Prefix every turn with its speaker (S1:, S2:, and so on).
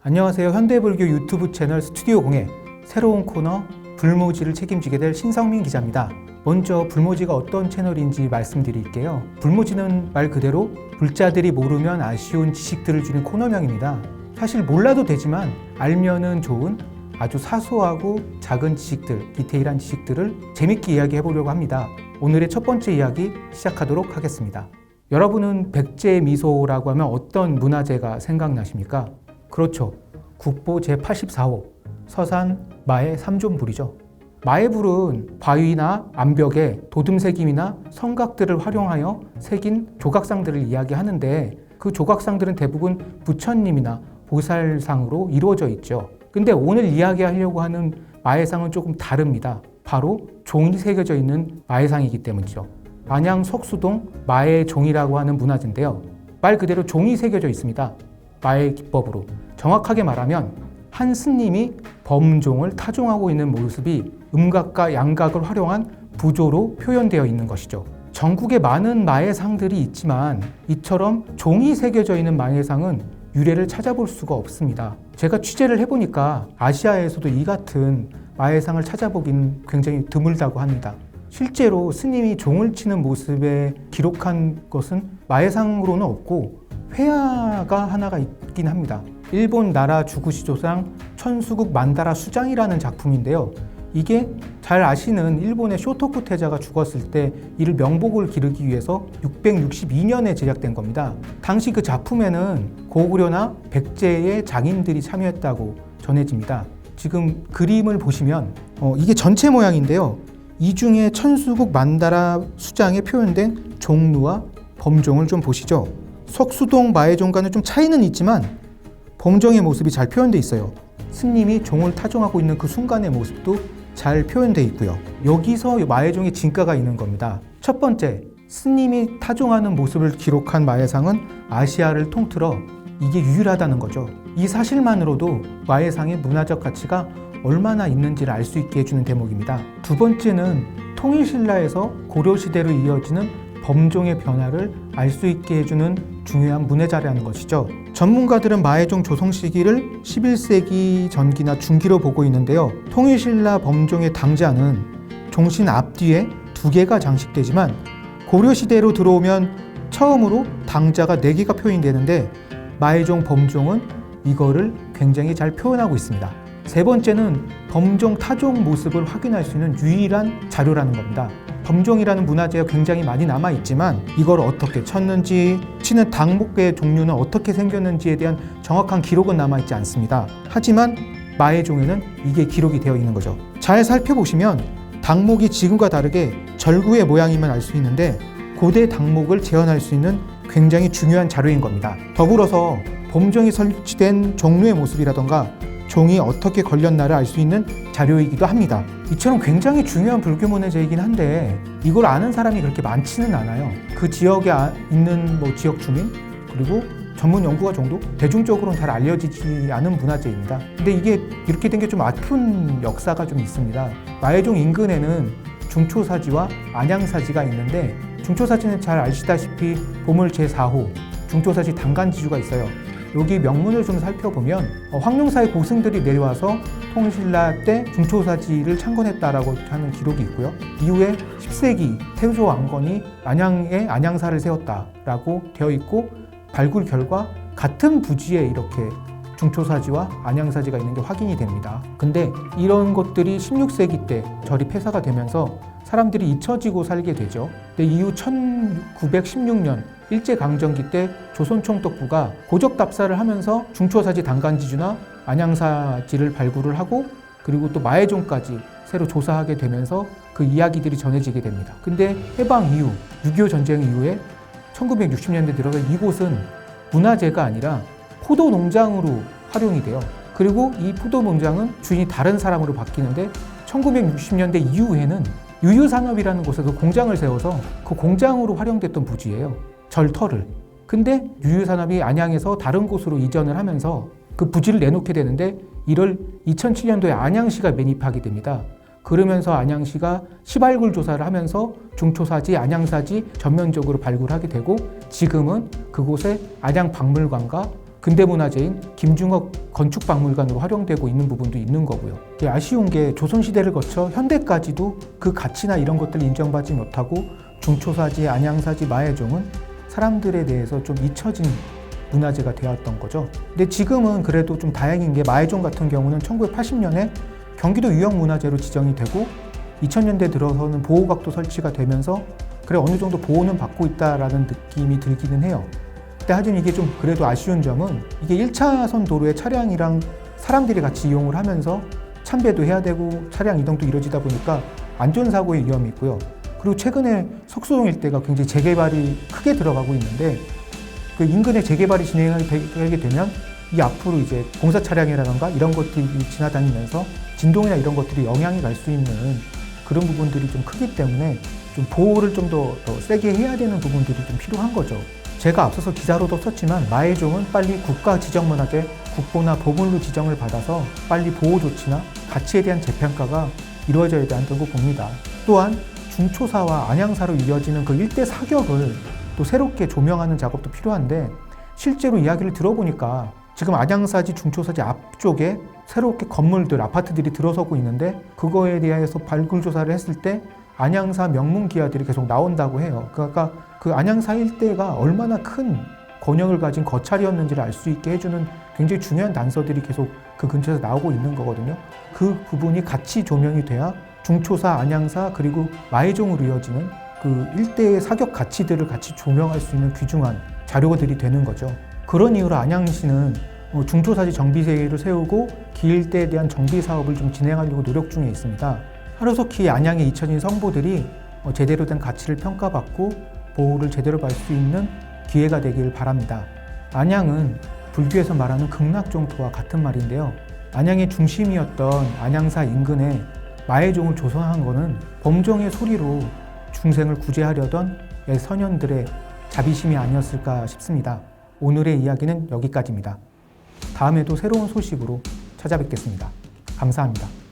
S1: 안녕하세요. 현대불교 유튜브 채널 스튜디오 공의 새로운 코너 불모지를 책임지게 될 신성민 기자입니다. 먼저 불모지가 어떤 채널인지 말씀드릴게요. 불모지는 말 그대로 불자들이 모르면 아쉬운 지식들을 주는 코너명입니다. 사실 몰라도 되지만 알면은 좋은 아주 사소하고 작은 지식들, 디테일한 지식들을 재밌게 이야기해보려고 합니다. 오늘의 첫 번째 이야기 시작하도록 하겠습니다. 여러분은 백제 미소라고 하면 어떤 문화재가 생각나십니까? 그렇죠. 국보 제84호 서산 마의 3존불이죠. 마의불은 바위나 암벽에 도둠새김이나 성각들을 활용하여 새긴 조각상들을 이야기하는데 그 조각상들은 대부분 부처님이나 보살상으로 이루어져 있죠. 근데 오늘 이야기하려고 하는 마의상은 조금 다릅니다. 바로 종이 새겨져 있는 마의상이기 때문이죠. 안양 석수동 마의종이라고 하는 문화재인데요. 말 그대로 종이 새겨져 있습니다. 마의 기법으로. 정확하게 말하면 한 스님이 범종을 타종하고 있는 모습이 음각과 양각을 활용한 부조로 표현되어 있는 것이죠. 전국에 많은 마의상들이 있지만 이처럼 종이 새겨져 있는 마의상은 유래를 찾아볼 수가 없습니다. 제가 취재를 해보니까 아시아에서도 이 같은 마의상을 찾아보긴 굉장히 드물다고 합니다. 실제로 스님이 종을 치는 모습에 기록한 것은 마의상으로는 없고 회화가 하나가 있긴 합니다. 일본 나라 주구시조상 천수국 만다라 수장이라는 작품인데요. 이게 잘 아시는 일본의 쇼토쿠 태자가 죽었을 때 이를 명복을 기르기 위해서 662년에 제작된 겁니다. 당시 그 작품에는 고구려나 백제의 장인들이 참여했다고 전해집니다. 지금 그림을 보시면 이게 전체 모양인데요. 이 중에 천수국 만다라 수장에 표현된 종루와 범종을 좀 보시죠. 석수동 마의종과는 좀 차이는 있지만 범종의 모습이 잘 표현되어 있어요. 스님이 종을 타종하고 있는 그 순간의 모습도 잘 표현되어 있고요. 여기서 마의종의 진가가 있는 겁니다. 첫 번째, 스님이 타종하는 모습을 기록한 마의상은 아시아를 통틀어 이게 유일하다는 거죠. 이 사실만으로도 마의상의 문화적 가치가 얼마나 있는지를 알 수 있게 해주는 대목입니다. 두 번째는 통일신라에서 고려시대로 이어지는 범종의 변화를 알 수 있게 해주는 중요한 문해자라는 것이죠. 전문가들은 마의종 조성 시기를 11세기 전기나 중기로 보고 있는데요. 통일신라 범종의 당자는 종신 앞뒤에 2개가 장식되지만 고려시대로 들어오면 처음으로 당자가 4개가 표현되는데 마의종 범종은 이거를 굉장히 잘 표현하고 있습니다. 세 번째는 범종 타종 모습을 확인할 수 있는 유일한 자료라는 겁니다. 범종이라는 문화재가 굉장히 많이 남아있지만 이걸 어떻게 쳤는지, 치는 당목의 종류는 어떻게 생겼는지에 대한 정확한 기록은 남아있지 않습니다. 하지만 마의종에는 이게 기록이 되어 있는 거죠. 잘 살펴보시면 당목이 지금과 다르게 절구의 모양이면 알 수 있는데 고대 당목을 재현할 수 있는 굉장히 중요한 자료인 겁니다. 더불어서 범종이 설치된 종루의 모습이라던가 종이 어떻게 걸렸나를 알 수 있는 자료이기도 합니다. 이처럼 굉장히 중요한 불교 문화재이긴 한데 이걸 아는 사람이 그렇게 많지는 않아요. 그 지역에 있는 지역 주민 그리고 전문 연구가 정도 대중적으로는 잘 알려지지 않은 문화재입니다. 근데 이게 이렇게 된 게 좀 아픈 역사가 좀 있습니다. 마의종 인근에는 중초사지와 안양사지가 있는데 중초사지는 잘 아시다시피 보물 제4호 중초사지 당간지주가 있어요. 여기 명문을 좀 살펴보면 황룡사의 고승들이 내려와서 통일신라 때 중초사지를 창건했다라고 하는 기록이 있고요. 이후에 10세기 태조 왕건이 안양에 안양사를 세웠다라고 되어 있고 발굴 결과 같은 부지에 이렇게 중초사지와 안양사지가 있는 게 확인이 됩니다. 근데 이런 것들이 16세기 때 절이 폐사가 되면서 사람들이 잊혀지고 살게 되죠. 근데 이후 1916년 일제강점기 때 조선총독부가 고적답사를 하면서 중초사지 당간지주나 안양사지를 발굴을 하고 그리고 또 마의종까지 새로 조사하게 되면서 그 이야기들이 전해지게 됩니다. 근데 해방 이후 6.25 전쟁 이후에 1960년대 들어가 이곳은 문화재가 아니라 포도 농장으로 활용이 돼요. 그리고 이 포도 농장은 주인이 다른 사람으로 바뀌는데 1960년대 이후에는 유유산업이라는 곳에서 공장을 세워서 그 공장으로 활용됐던 부지예요. 절터를. 근데 유유산업이 안양에서 다른 곳으로 이전을 하면서 그 부지를 내놓게 되는데 이를 2007년도에 안양시가 매입하게 됩니다. 그러면서 안양시가 시발굴 조사를 하면서 중초사지, 안양사지 전면적으로 발굴하게 되고 지금은 그곳에 안양박물관과 근대문화재인 김중업 건축박물관으로 활용되고 있는 부분도 있는 거고요. 아쉬운 게 조선시대를 거쳐 현대까지도 그 가치나 이런 것들을 인정받지 못하고 중초사지, 안양사지, 마해종은 사람들에 대해서 좀 잊혀진 문화재가 되었던 거죠. 근데 지금은 그래도 좀 다행인 게 마해종 같은 경우는 1980년에 경기도 유형문화재로 지정이 되고 2000년대 들어서는 보호각도 설치가 되면서 그래 어느 정도 보호는 받고 있다라는 느낌이 들기는 해요. 근데 하여튼 이게 좀 그래도 아쉬운 점은 이게 1차선 도로에 차량이랑 사람들이 같이 이용을 하면서 참배도 해야 되고 차량 이동도 이루어지다 보니까 안전사고의 위험이 있고요. 그리고 최근에 석수동 일대가 굉장히 재개발이 크게 들어가고 있는데 그 인근에 재개발이 진행하게 되면 이 앞으로 이제 공사 차량이라던가 이런 것들이 지나다니면서 진동이나 이런 것들이 영향이 갈 수 있는 그런 부분들이 좀 크기 때문에 좀 보호를 좀 더 세게 해야 되는 부분들이 좀 필요한 거죠. 제가 앞서서 기사로도 썼지만 마해종은 빨리 국가 지정문화재, 국보나 보물로 지정을 받아서 빨리 보호 조치나 가치에 대한 재평가가 이루어져야 된다고 봅니다. 또한 중초사와 안양사로 이어지는 그 일대 사격을 또 새롭게 조명하는 작업도 필요한데 실제로 이야기를 들어보니까 지금 안양사지, 중초사지 앞쪽에 새롭게 건물들, 아파트들이 들어서고 있는데 그거에 대해서 발굴 조사를 했을 때 안양사 명문 기아들이 계속 나온다고 해요. 그러니까 그 안양사 일대가 얼마나 큰 권역을 가진 거찰이었는지를 알 수 있게 해주는 굉장히 중요한 단서들이 계속 그 근처에서 나오고 있는 거거든요. 그 부분이 같이 조명이 돼야 중초사, 안양사 그리고 마해종으로 이어지는 그 일대의 사격 가치들을 같이 조명할 수 있는 귀중한 자료들이 되는 거죠. 그런 이유로 안양시는 중초사지 정비회의를 세우고 기 일대에 대한 정비 사업을 좀 진행하려고 노력 중에 있습니다. 하루속히 안양에 잊혀진 성보들이 제대로 된 가치를 평가받고 보호를 제대로 받을 수 있는 기회가 되길 바랍니다. 안양은 불교에서 말하는 극락종토와 같은 말인데요. 안양의 중심이었던 안양사 인근에 마해종을 조성한 것은 범종의 소리로 중생을 구제하려던 선현들의 자비심이 아니었을까 싶습니다. 오늘의 이야기는 여기까지입니다. 다음에도 새로운 소식으로 찾아뵙겠습니다. 감사합니다.